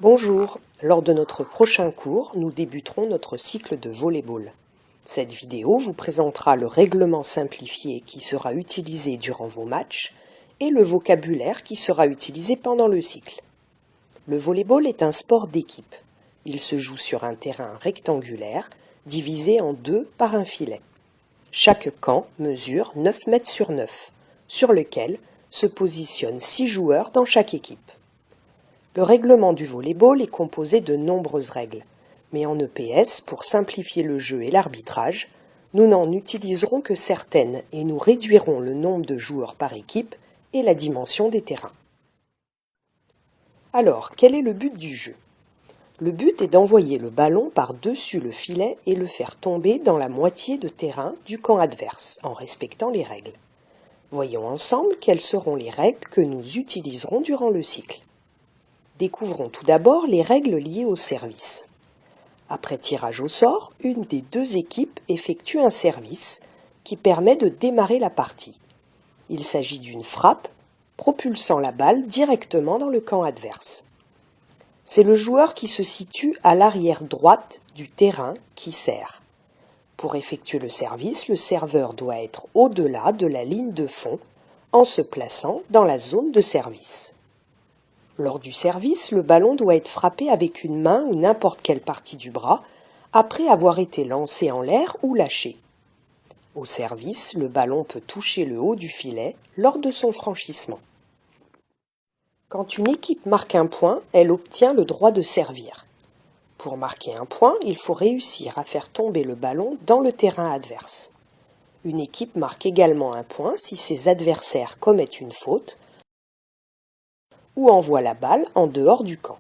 Bonjour, lors de notre prochain cours, nous débuterons notre cycle de volley-ball. Cette vidéo vous présentera le règlement simplifié qui sera utilisé durant vos matchs et le vocabulaire qui sera utilisé pendant le cycle. Le volley-ball est un sport d'équipe. Il se joue sur un terrain rectangulaire divisé en deux par un filet. Chaque camp mesure 9 mètres sur 9, sur lequel se positionnent 6 joueurs dans chaque équipe. Le règlement du volley-ball est composé de nombreuses règles, mais en EPS, pour simplifier le jeu et l'arbitrage, nous n'en utiliserons que certaines et nous réduirons le nombre de joueurs par équipe et la dimension des terrains. Alors, quel est le but du jeu? Le but est d'envoyer le ballon par-dessus le filet et le faire tomber dans la moitié de terrain du camp adverse, en respectant les règles. Voyons ensemble quelles seront les règles que nous utiliserons durant le cycle. Découvrons tout d'abord les règles liées au service. Après tirage au sort, une des deux équipes effectue un service qui permet de démarrer la partie. Il s'agit d'une frappe propulsant la balle directement dans le camp adverse. C'est le joueur qui se situe à l'arrière droite du terrain qui sert. Pour effectuer le service, le serveur doit être au-delà de la ligne de fond en se plaçant dans la zone de service. Lors du service, le ballon doit être frappé avec une main ou n'importe quelle partie du bras après avoir été lancé en l'air ou lâché. Au service, le ballon peut toucher le haut du filet lors de son franchissement. Quand une équipe marque un point, elle obtient le droit de servir. Pour marquer un point, il faut réussir à faire tomber le ballon dans le terrain adverse. Une équipe marque également un point si ses adversaires commettent une faute ou envoie la balle en dehors du camp.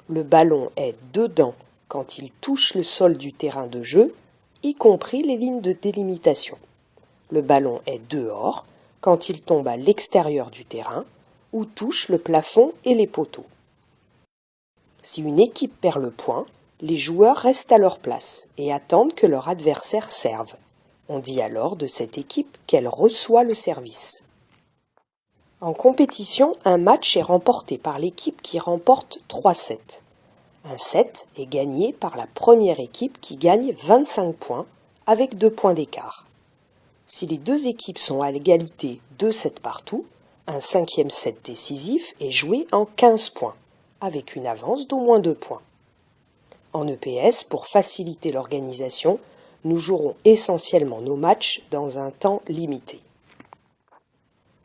Le ballon est dedans quand il touche le sol du terrain de jeu, y compris les lignes de délimitation. Le ballon est dehors quand il tombe à l'extérieur du terrain ou touche le plafond et les poteaux. Si une équipe perd le point, les joueurs restent à leur place et attendent que leur adversaire serve. On dit alors de cette équipe qu'elle reçoit le service. En compétition, un match est remporté par l'équipe qui remporte 3 sets. Un set est gagné par la première équipe qui gagne 25 points avec 2 points d'écart. Si les deux équipes sont à l'égalité 2 sets partout, un 5e set décisif est joué en 15 points, avec une avance d'au moins 2 points. En EPS, pour faciliter l'organisation, nous jouerons essentiellement nos matchs dans un temps limité.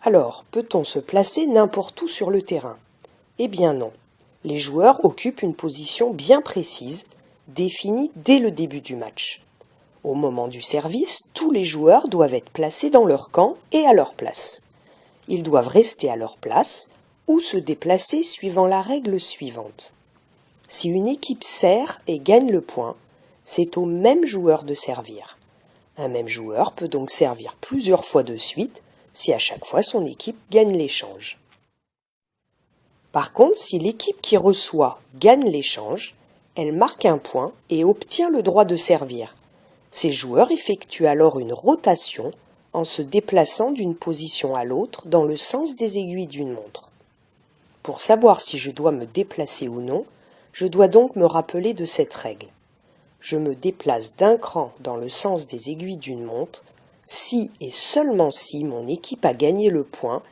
Alors, peut-on se placer n'importe où sur le terrain? Eh bien non. Les joueurs occupent une position bien précise, définie dès le début du match. Au moment du service, tous les joueurs doivent être placés dans leur camp et à leur place. Ils doivent rester à leur place ou se déplacer suivant la règle suivante. Si une équipe sert et gagne le point, c'est au même joueur de servir. Un même joueur peut donc servir plusieurs fois de suite si à chaque fois son équipe gagne l'échange. Par contre, si l'équipe qui reçoit gagne l'échange, elle marque un point et obtient le droit de servir. Ces joueurs effectuent alors une rotation en se déplaçant d'une position à l'autre dans le sens des aiguilles d'une montre. Pour savoir si je dois me déplacer ou non, je dois donc me rappeler de cette règle. Je me déplace d'un cran dans le sens des aiguilles d'une montre si et seulement si mon équipe a gagné le point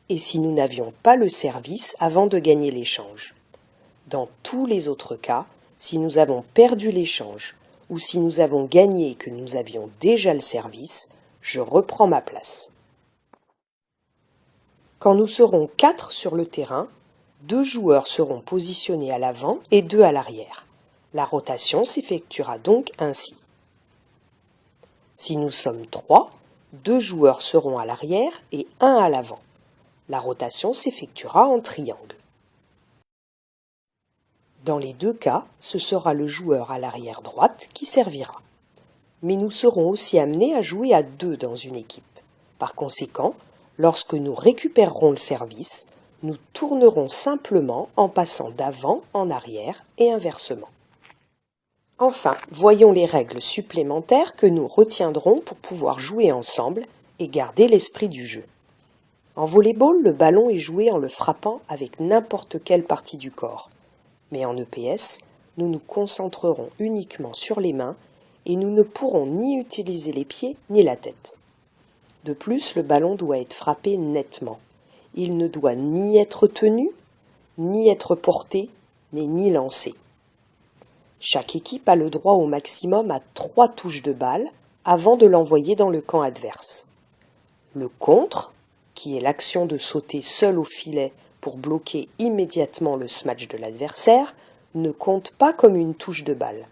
et si nous n'avions pas le service avant de gagner l'échange. Dans tous les autres cas, si nous avons perdu l'échange ou si nous avons gagné et que nous avions déjà le service, je reprends ma place. Quand nous serons 4 sur le terrain, 2 joueurs seront positionnés à l'avant et 2 à l'arrière. La rotation s'effectuera donc ainsi. Si nous sommes 3, 2 joueurs seront à l'arrière et 1 à l'avant. La rotation s'effectuera en triangle. Dans les 2 cas, ce sera le joueur à l'arrière droite qui servira. Mais nous serons aussi amenés à jouer à 2 dans une équipe. Par conséquent, lorsque nous récupérerons le service, nous tournerons simplement en passant d'avant en arrière et inversement. Enfin, voyons les règles supplémentaires que nous retiendrons pour pouvoir jouer ensemble et garder l'esprit du jeu. En volley-ball, le ballon est joué en le frappant avec n'importe quelle partie du corps. Mais en EPS, nous nous concentrerons uniquement sur les mains et nous ne pourrons ni utiliser les pieds ni la tête. De plus, le ballon doit être frappé nettement. Il ne doit ni être tenu, ni être porté, ni lancé. Chaque équipe a le droit au maximum à 3 touches de balle avant de l'envoyer dans le camp adverse. Le contre, qui est l'action de sauter seul au filet pour bloquer immédiatement le smash de l'adversaire, ne compte pas comme une touche de balle.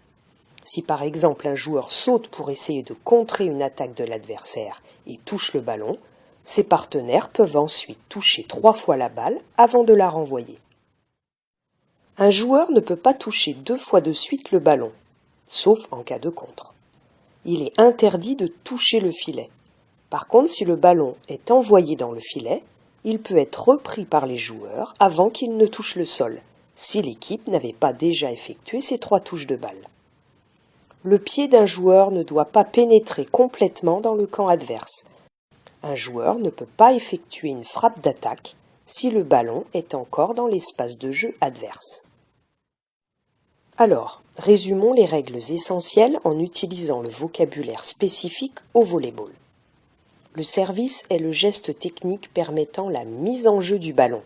Si par exemple un joueur saute pour essayer de contrer une attaque de l'adversaire et touche le ballon, ses partenaires peuvent ensuite toucher 3 fois la balle avant de la renvoyer. Un joueur ne peut pas toucher 2 fois de suite le ballon, sauf en cas de contre. Il est interdit de toucher le filet. Par contre, si le ballon est envoyé dans le filet, il peut être repris par les joueurs avant qu'il ne touche le sol, si l'équipe n'avait pas déjà effectué ces 3 touches de balle. Le pied d'un joueur ne doit pas pénétrer complètement dans le camp adverse. Un joueur ne peut pas effectuer une frappe d'attaque si le ballon est encore dans l'espace de jeu adverse. Alors, résumons les règles essentielles en utilisant le vocabulaire spécifique au volley-ball. Le service est le geste technique permettant la mise en jeu du ballon.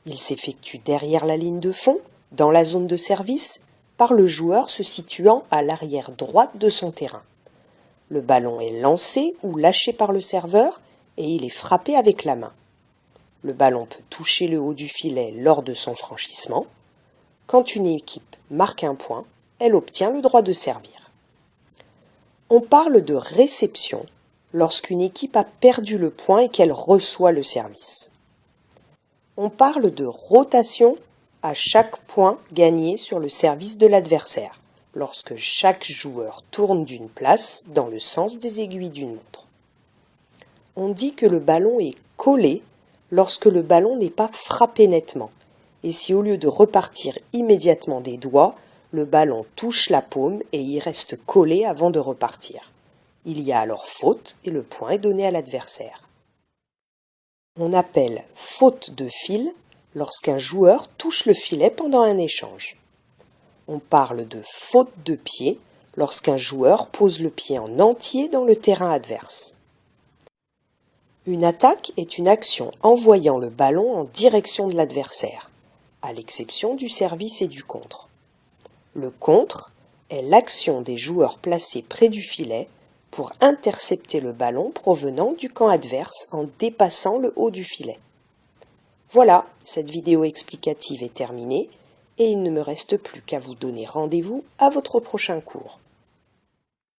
Il s'effectue derrière la ligne de fond, dans la zone de service, par le joueur se situant à l'arrière droite de son terrain. Le ballon est lancé ou lâché par le serveur et il est frappé avec la main. Le ballon peut toucher le haut du filet lors de son franchissement. Quand une équipe marque un point, elle obtient le droit de servir. On parle de réception lorsqu'une équipe a perdu le point et qu'elle reçoit le service. On parle de rotation à chaque point gagné sur le service de l'adversaire, lorsque chaque joueur tourne d'une place dans le sens des aiguilles d'une montre. On dit que le ballon est collé lorsque le ballon n'est pas frappé nettement, et si au lieu de repartir immédiatement des doigts, le ballon touche la paume et y reste collé avant de repartir. Il y a alors faute et le point est donné à l'adversaire. On appelle faute de fil lorsqu'un joueur touche le filet pendant un échange. On parle de faute de pied lorsqu'un joueur pose le pied en entier dans le terrain adverse. Une attaque est une action envoyant le ballon en direction de l'adversaire, à l'exception du service et du contre. Le contre est l'action des joueurs placés près du filet pour intercepter le ballon provenant du camp adverse en dépassant le haut du filet. Voilà, cette vidéo explicative est terminée et il ne me reste plus qu'à vous donner rendez-vous à votre prochain cours.